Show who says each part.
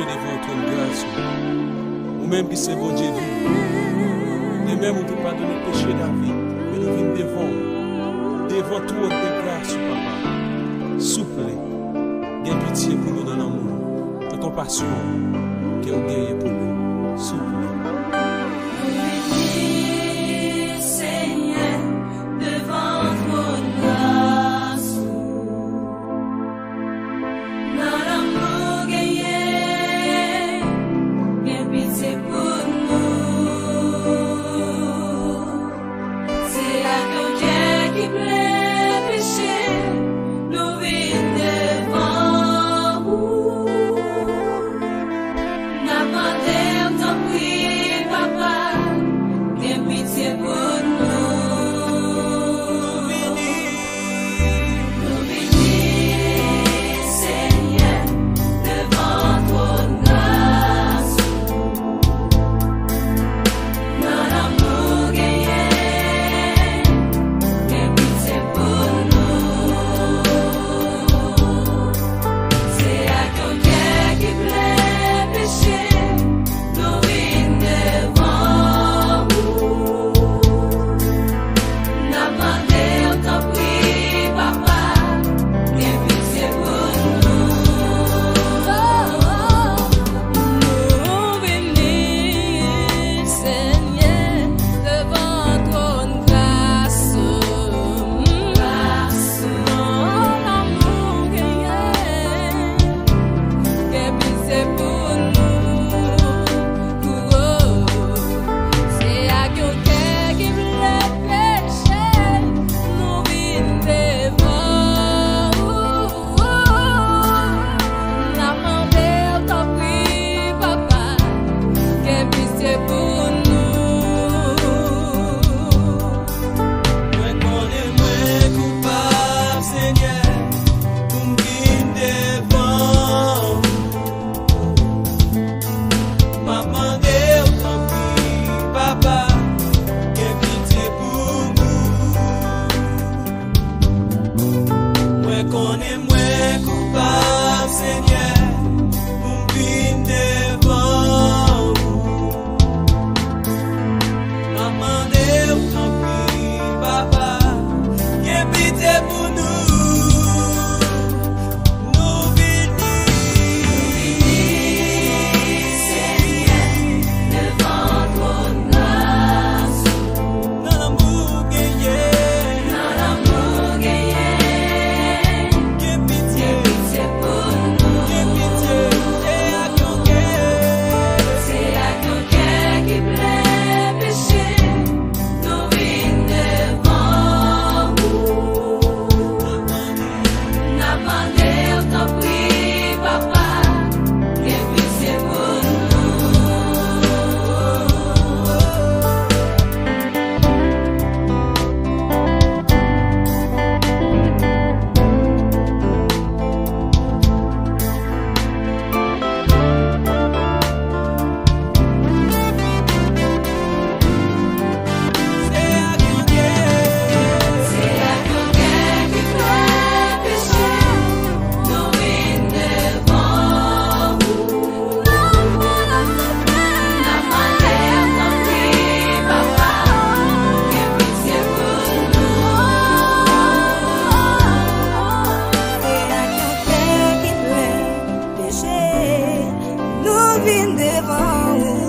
Speaker 1: péché devant ton grâce. Ou même qui c'est bon Dieu vivant. Et même où tu pas donné péché dans la vie. Mais nous venons devant toi de grâce, papa. Souple. Gain pitié pour nous dans l'amour. De compassion. Que vous gagnez pour nous. Souple. Connais-moi coupable, Seigneur, mon vin devant vous. Maman, t'en prie, papa, que pitié pour nous. Nous venons, Seigneur, devant ton grâce. Dans l'amour gagné.
Speaker 2: Vim devant